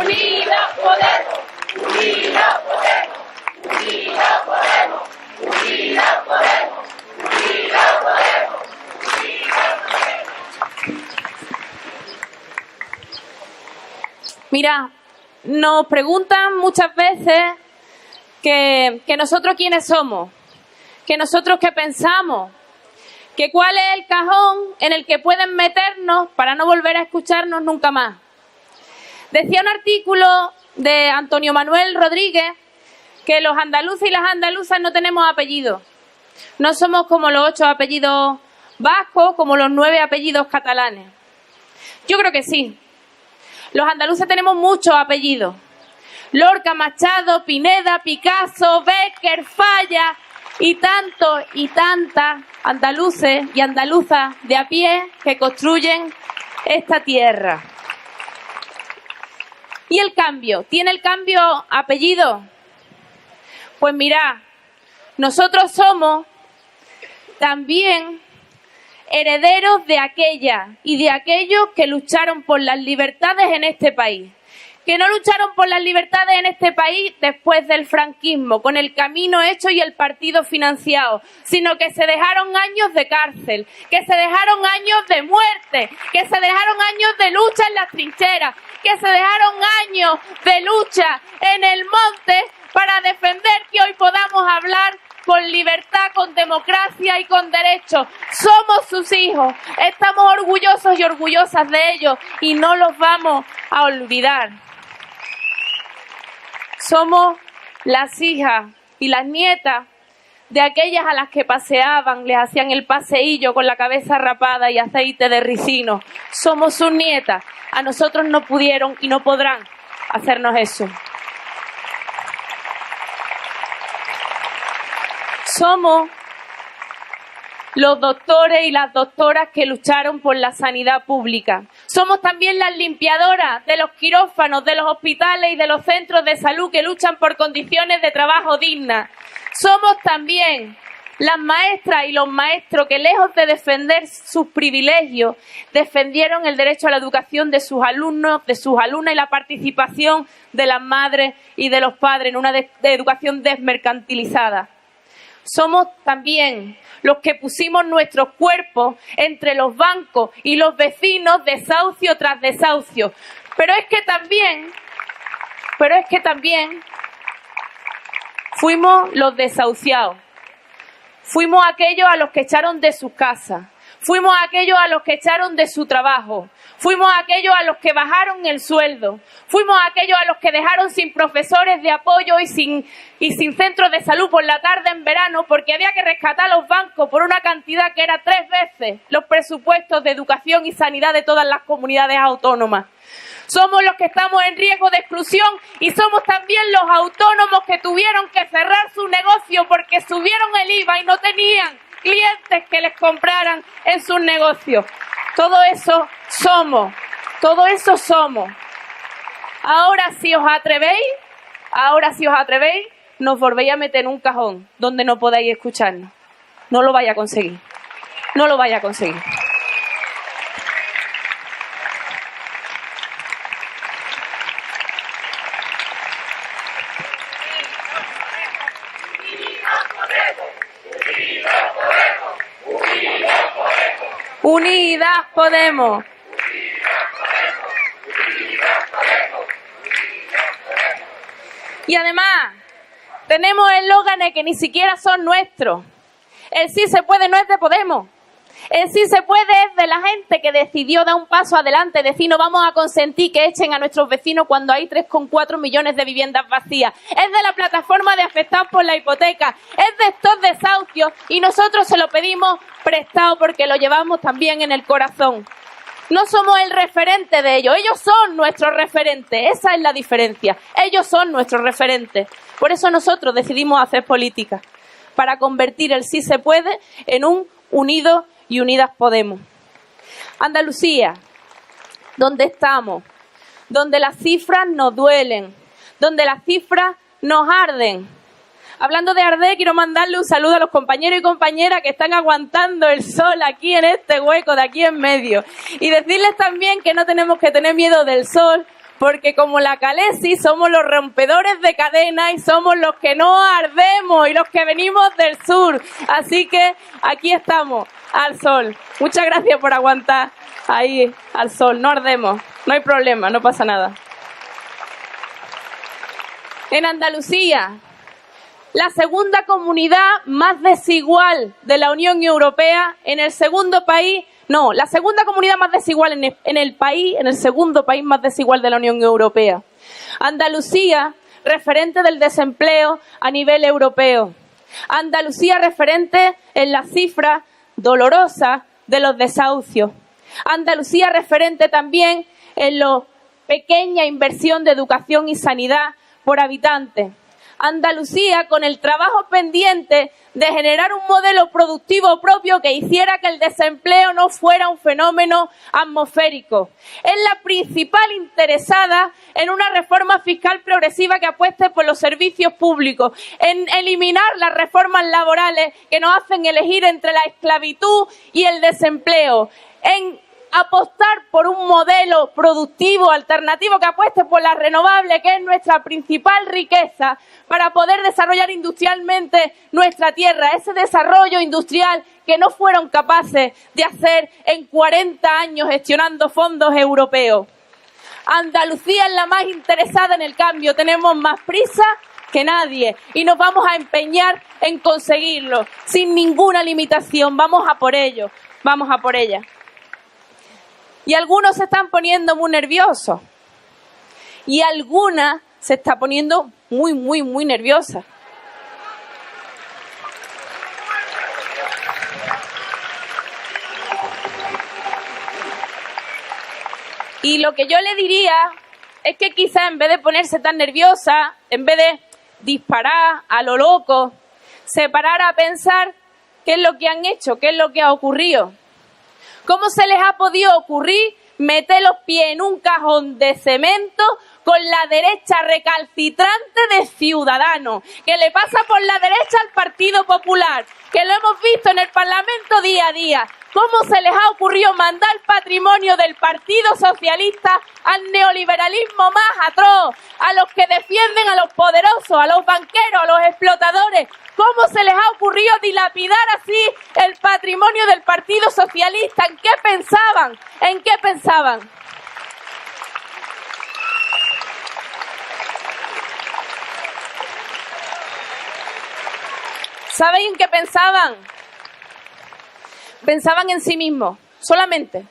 Unidas Podemos, Unidas Podemos, Unidas Podemos, Unidas Podemos, Unidas Podemos, Unidas Podemos. Mira, nos preguntan muchas veces que nosotros quiénes somos, que nosotros qué pensamos, que cuál es el cajón en el que pueden meternos para no volver a escucharnos nunca más. Decía un artículo de Antonio Manuel Rodríguez que los andaluces y las andaluzas no tenemos apellidos. No somos como los 8 apellidos vascos, como los 9 apellidos catalanes. Yo creo que sí. Los andaluces tenemos muchos apellidos. Lorca, Machado, Pineda, Picasso, Bécquer, Falla y tantos y tantas andaluces y andaluzas de a pie que construyen esta tierra. ¿Y el cambio? ¿Tiene el cambio apellido? Pues mirad, nosotros somos también herederos de aquellas y de aquellos que lucharon por las libertades en este país. Que no lucharon por las libertades en este país después del franquismo, con el camino hecho y el partido financiado, sino que se dejaron años de cárcel, que se dejaron años de muerte, que se dejaron años de lucha en las trincheras, que se dejaron años de lucha en el monte para defender que hoy podamos hablar con libertad, con democracia y con derechos. Somos sus hijos, estamos orgullosos y orgullosas de ellos y no los vamos a olvidar. Somos las hijas y las nietas de aquellas a las que paseaban, les hacían el paseillo con la cabeza rapada y aceite de ricino. Somos sus nietas. A nosotros no pudieron y no podrán hacernos eso. Somos los doctores y las doctoras que lucharon por la sanidad pública. Somos también las limpiadoras de los quirófanos, de los hospitales y de los centros de salud que luchan por condiciones de trabajo dignas. Somos también las maestras y los maestros que, lejos de defender sus privilegios, defendieron el derecho a la educación de sus alumnos, de sus alumnas y la participación de las madres y de los padres en una educación desmercantilizada. Somos también los que pusimos nuestros cuerpos entre los bancos y los vecinos desahucio tras desahucio. Pero es que también fuimos los desahuciados. Fuimos aquellos a los que echaron de sus casas. Fuimos aquellos a los que echaron de su trabajo. Fuimos aquellos a los que bajaron el sueldo. Fuimos aquellos a los que dejaron sin profesores de apoyo y sin centros de salud por la tarde en verano porque había que rescatar a los bancos por una cantidad que era 3 veces los presupuestos de educación y sanidad de todas las comunidades autónomas. Somos los que estamos en riesgo de exclusión y somos también los autónomos que tuvieron que cerrar su negocio porque subieron el IVA y no tenían clientes que les compraran en sus negocios. Todo eso somos. Ahora si os atrevéis, nos volvéis a meter en un cajón donde no podáis escucharnos. No lo vais a conseguir. Unidas Podemos. Y además, tenemos eslóganes que ni siquiera son nuestros. El sí se puede no es de Podemos. El sí se puede es de la gente que decidió dar un paso adelante, decir no vamos a consentir que echen a nuestros vecinos cuando hay 3,4 millones de viviendas vacías. Es de la plataforma de afectados por la hipoteca. Es de estos desahucios y nosotros se lo pedimos prestado porque lo llevamos también en el corazón. No somos el referente de ellos, ellos son nuestros referentes. Esa es la diferencia. Ellos son nuestros referentes. Por eso nosotros decidimos hacer política, para convertir el sí se puede en un unido y Unidas Podemos. Andalucía, donde estamos, donde las cifras nos duelen, donde las cifras nos arden. Hablando de arder, quiero mandarle un saludo a los compañeros y compañeras que están aguantando el sol aquí en este hueco de aquí en medio. Y decirles también que no tenemos que tener miedo del sol, porque como la Calesi somos los rompedores de cadenas y somos los que no ardemos y los que venimos del sur. Así que aquí estamos, al sol. Muchas gracias por aguantar ahí al sol. No ardemos, no hay problema, no pasa nada. En Andalucía, la segunda comunidad más desigual de la Unión Europea, la segunda comunidad más desigual en el segundo país más desigual de la Unión Europea. Andalucía, referente del desempleo a nivel europeo. Andalucía, referente en las cifras dolorosas de los desahucios. Andalucía, referente también en la pequeña inversión de educación y sanidad por habitante. Andalucía, con el trabajo pendiente de generar un modelo productivo propio que hiciera que el desempleo no fuera un fenómeno atmosférico. Es la principal interesada en una reforma fiscal progresiva que apueste por los servicios públicos, en eliminar las reformas laborales que nos hacen elegir entre la esclavitud y el desempleo, en apostar por un modelo productivo alternativo que apueste por la renovable, que es nuestra principal riqueza, para poder desarrollar industrialmente nuestra tierra, ese desarrollo industrial que no fueron capaces de hacer en 40 años gestionando fondos europeos. Andalucía es la más interesada en el cambio, tenemos más prisa que nadie y nos vamos a empeñar en conseguirlo sin ninguna limitación. Vamos a por ello, vamos a por ella. Y algunos se están poniendo muy nerviosos. Y alguna se está poniendo muy nerviosa. Y lo que yo le diría es que quizá en vez de ponerse tan nerviosa, en vez de disparar a lo loco, se parara a pensar qué es lo que han hecho, qué es lo que ha ocurrido. ¿Cómo se les ha podido ocurrir meter los pies en un cajón de cemento con la derecha recalcitrante de Ciudadanos, que le pasa por la derecha al Partido Popular, que lo hemos visto en el Parlamento día a día? ¿Cómo se les ha ocurrido mandar patrimonio del Partido Socialista al neoliberalismo más atroz, a los que defienden a los poderosos, a los banqueros, a los explotadores? ¿Cómo se les ha ocurrido dilapidar así el patrimonio del Partido Socialista? ¿En qué pensaban? ¿En qué pensaban? ¿Saben en qué pensaban? Pensaban en sí mismos, solamente.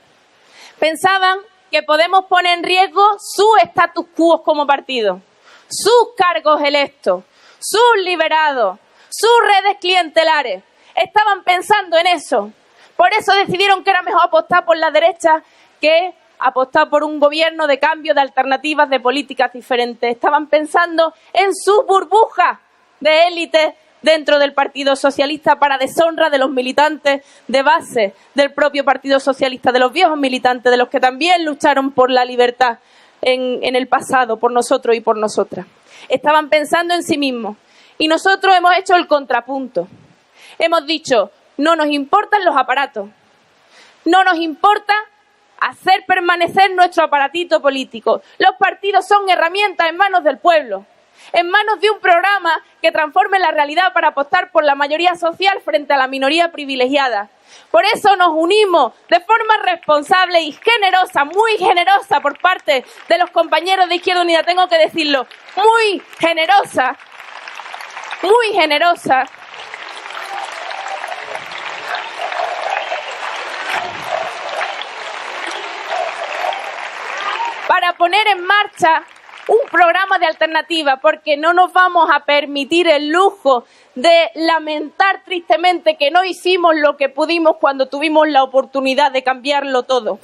Pensaban que Podemos poner en riesgo su status quo como partido, sus cargos electos, sus liberados, sus redes clientelares. Estaban pensando en eso. Por eso decidieron que era mejor apostar por la derecha que apostar por un gobierno de cambio, de alternativas, de políticas diferentes. Estaban pensando en su burbuja de élite dentro del Partido Socialista, para deshonra de los militantes de base del propio Partido Socialista, de los viejos militantes, de los que también lucharon por la libertad en el pasado, por nosotros y por nosotras. Estaban pensando en sí mismos. Y nosotros hemos hecho el contrapunto. Hemos dicho, no nos importan los aparatos, no nos importa hacer permanecer nuestro aparatito político. Los partidos son herramientas en manos del pueblo, en manos de un programa que transforme la realidad para apostar por la mayoría social frente a la minoría privilegiada. Por eso nos unimos de forma responsable y generosa, muy generosa por parte de los compañeros de Izquierda Unida, tengo que decirlo, muy generosa, para poner en marcha un programa de alternativa, porque no nos vamos a permitir el lujo de lamentar tristemente que no hicimos lo que pudimos cuando tuvimos la oportunidad de cambiarlo todo.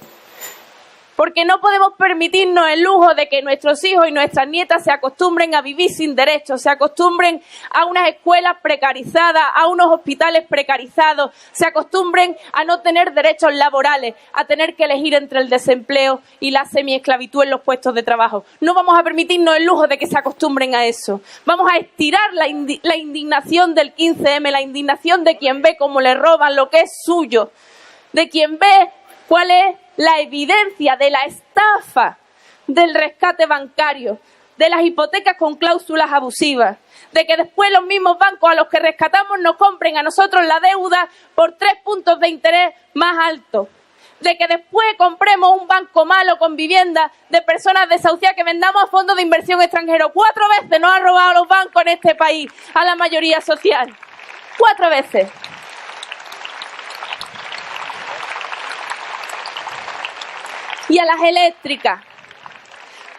Porque no podemos permitirnos el lujo de que nuestros hijos y nuestras nietas se acostumbren a vivir sin derechos, se acostumbren a unas escuelas precarizadas, a unos hospitales precarizados, se acostumbren a no tener derechos laborales, a tener que elegir entre el desempleo y la semiesclavitud en los puestos de trabajo. No vamos a permitirnos el lujo de que se acostumbren a eso. Vamos a estirar la indignación del 15M, la indignación de quien ve cómo le roban lo que es suyo, de quien ve cuál es la evidencia de la estafa del rescate bancario, de las hipotecas con cláusulas abusivas, de que después los mismos bancos a los que rescatamos nos compren a nosotros la deuda por 3 puntos de interés más altos, de que después compremos un banco malo con vivienda de personas desahuciadas que vendamos a fondos de inversión extranjeros. 4 veces nos han robado los bancos en este país a la mayoría social. 4 veces. Y a las eléctricas.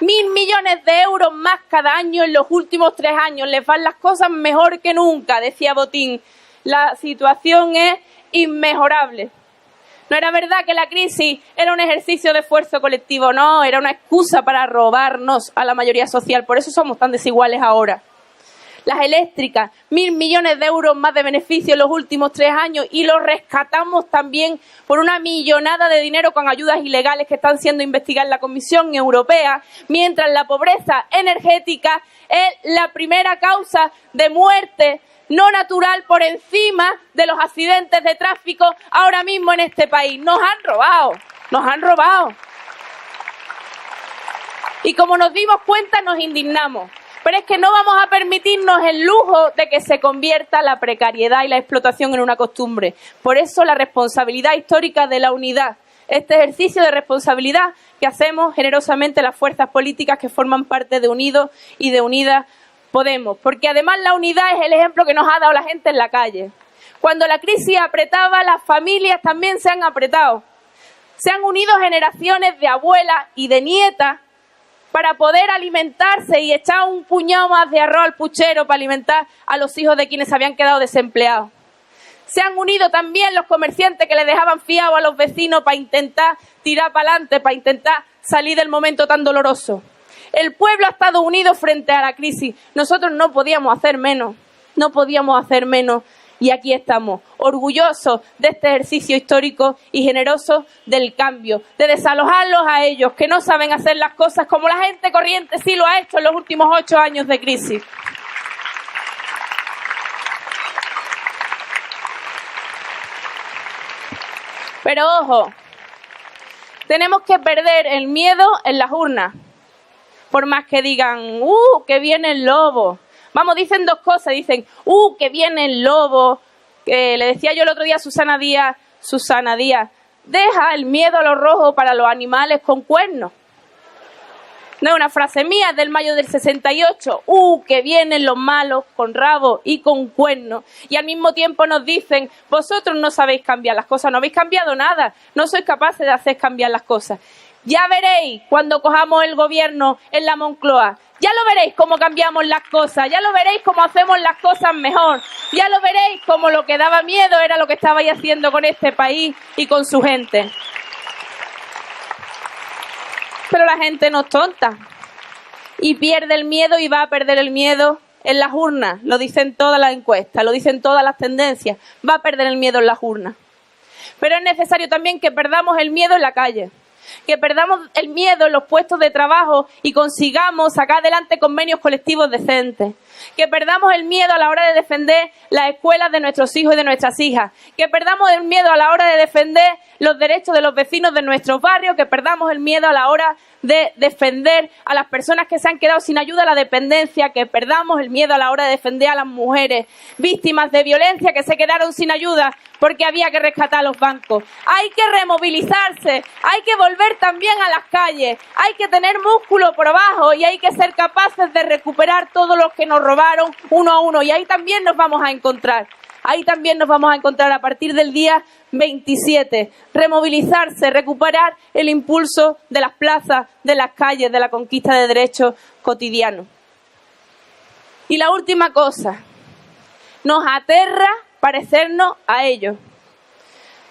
1.000 millones de euros más cada año en los últimos 3 años. Les van las cosas mejor que nunca, decía Botín. La situación es inmejorable. No era verdad que la crisis era un ejercicio de esfuerzo colectivo, no, era una excusa para robarnos a la mayoría social. Por eso somos tan desiguales ahora. Las eléctricas, 1.000 millones de euros más de beneficio en los últimos 3 años y los rescatamos también por una millonada de dinero con ayudas ilegales que están siendo investigadas en la Comisión Europea, mientras la pobreza energética es la primera causa de muerte no natural por encima de los accidentes de tráfico ahora mismo en este país. Nos han robado, nos han robado. Y como nos dimos cuenta, nos indignamos. Pero es que no vamos a permitirnos el lujo de que se convierta la precariedad y la explotación en una costumbre. Por eso la responsabilidad histórica de la unidad, este ejercicio de responsabilidad que hacemos generosamente las fuerzas políticas que forman parte de Unidos y de Unidas Podemos. Porque además la unidad es el ejemplo que nos ha dado la gente en la calle. Cuando la crisis apretaba, las familias también se han apretado. Se han unido generaciones de abuelas y de nietas para poder alimentarse y echar un puñado más de arroz al puchero para alimentar a los hijos de quienes habían quedado desempleados. Se han unido también los comerciantes que le dejaban fiado a los vecinos para intentar tirar para adelante, para intentar salir del momento tan doloroso. El pueblo ha estado unido frente a la crisis. Nosotros no podíamos hacer menos, no podíamos hacer menos. Y aquí estamos, orgullosos de este ejercicio histórico y generosos del cambio, de desalojarlos a ellos, que no saben hacer las cosas como la gente corriente sí lo ha hecho en los últimos 8 años de crisis. Pero ojo, tenemos que perder el miedo en las urnas, por más que digan, que viene el lobo. Vamos, dicen 2 cosas, dicen, que viene el lobo. Le decía yo el otro día a Susana Díaz, deja el miedo a lo rojo para los animales con cuernos. No es una frase mía, es del mayo del 68. Que vienen los malos con rabo y con cuernos. Y al mismo tiempo nos dicen, vosotros no sabéis cambiar las cosas, no habéis cambiado nada, no sois capaces de hacer cambiar las cosas. Ya veréis cuando cojamos el gobierno en la Moncloa. Ya lo veréis cómo cambiamos las cosas, ya lo veréis cómo hacemos las cosas mejor, ya lo veréis cómo lo que daba miedo era lo que estabais haciendo con este país y con su gente. Pero la gente no es tonta y pierde el miedo y va a perder el miedo en las urnas. Lo dicen todas las encuestas, lo dicen todas las tendencias. Va a perder el miedo en las urnas. Pero es necesario también que perdamos el miedo en la calle. Que perdamos el miedo en los puestos de trabajo y consigamos sacar adelante convenios colectivos decentes. Que perdamos el miedo a la hora de defender las escuelas de nuestros hijos y de nuestras hijas. Que perdamos el miedo a la hora de defender los derechos de los vecinos de nuestros barrios. Que perdamos el miedo a la hora de defender a las personas que se han quedado sin ayuda a la dependencia. Que perdamos el miedo a la hora de defender a las mujeres víctimas de violencia que se quedaron sin ayuda porque había que rescatar a los bancos. Hay que removilizarse, hay que volver también a las calles, hay que tener músculo por abajo y hay que ser capaces de recuperar todos los que nos robaron uno a uno. Y ahí también nos vamos a encontrar. Ahí también nos vamos a encontrar a partir del día 27. Removilizarse, recuperar el impulso de las plazas, de las calles, de la conquista de derechos cotidianos. Y la última cosa, nos aterra parecernos a ellos.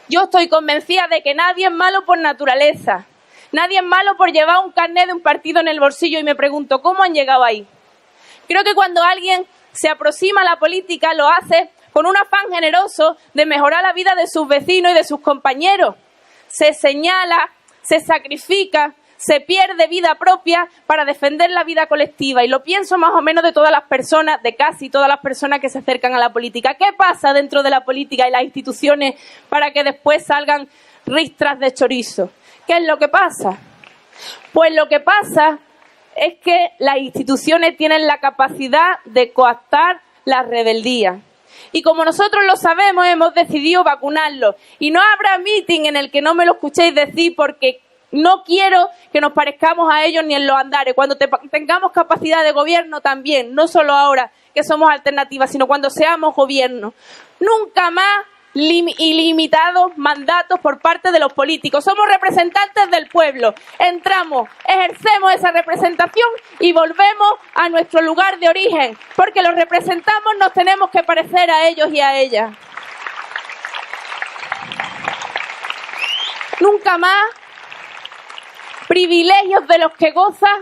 Yo estoy convencida de que nadie es malo por naturaleza. Nadie es malo por llevar un carnet de un partido en el bolsillo y me pregunto, ¿cómo han llegado ahí? Creo que cuando alguien se aproxima a la política lo hace con un afán generoso de mejorar la vida de sus vecinos y de sus compañeros. Se señala, se sacrifica, se pierde vida propia para defender la vida colectiva. Y lo pienso más o menos de todas las personas, de casi todas las personas que se acercan a la política. ¿Qué pasa dentro de la política y las instituciones para que después salgan ristras de chorizo? ¿Qué es lo que pasa? Pues lo que pasa es que las instituciones tienen la capacidad de coartar la rebeldía. Y como nosotros lo sabemos, hemos decidido vacunarlos. Y no habrá meeting en el que no me lo escuchéis decir, porque no quiero que nos parezcamos a ellos ni en los andares. Cuando tengamos capacidad de gobierno también, no solo ahora que somos alternativas, sino cuando seamos gobierno. Nunca más ilimitados mandatos por parte de los políticos. Somos representantes del pueblo. Entramos, ejercemos esa representación y volvemos a nuestro lugar de origen, porque los representamos, nos tenemos que parecer a ellos y a ellas. Nunca más privilegios de los que gozan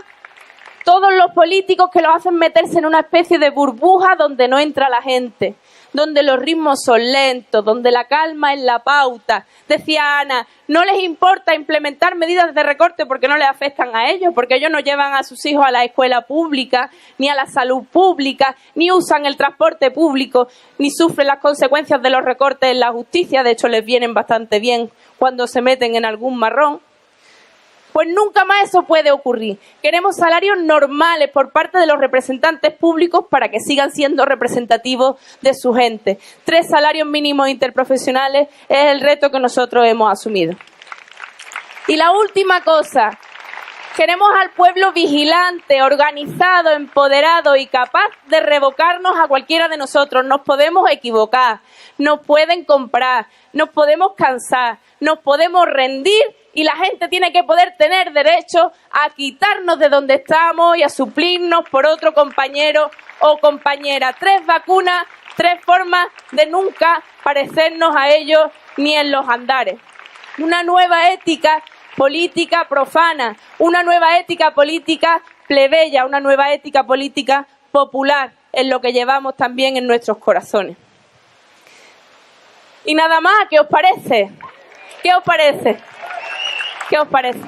todos los políticos que los hacen meterse en una especie de burbuja donde no entra la gente, donde los ritmos son lentos, donde la calma es la pauta. Decía Ana, no les importa implementar medidas de recorte porque no les afectan a ellos, porque ellos no llevan a sus hijos a la escuela pública, ni a la salud pública, ni usan el transporte público, ni sufren las consecuencias de los recortes en la justicia. De hecho, les vienen bastante bien cuando se meten en algún marrón. Pues nunca más eso puede ocurrir. Queremos salarios normales por parte de los representantes públicos para que sigan siendo representativos de su gente. 3 salarios mínimos interprofesionales es el reto que nosotros hemos asumido. Y la última cosa, queremos al pueblo vigilante, organizado, empoderado y capaz de revocarnos a cualquiera de nosotros. Nos podemos equivocar, nos pueden comprar, nos podemos cansar, nos podemos rendir. Y la gente tiene que poder tener derecho a quitarnos de donde estamos y a suplirnos por otro compañero o compañera. 3 vacunas, 3 formas de nunca parecernos a ellos ni en los andares. Una nueva ética política profana, una nueva ética política plebeya, una nueva ética política popular, es lo que llevamos también en nuestros corazones. Y nada más, ¿qué os parece? ¿Qué os parece? ¿Qué os parece?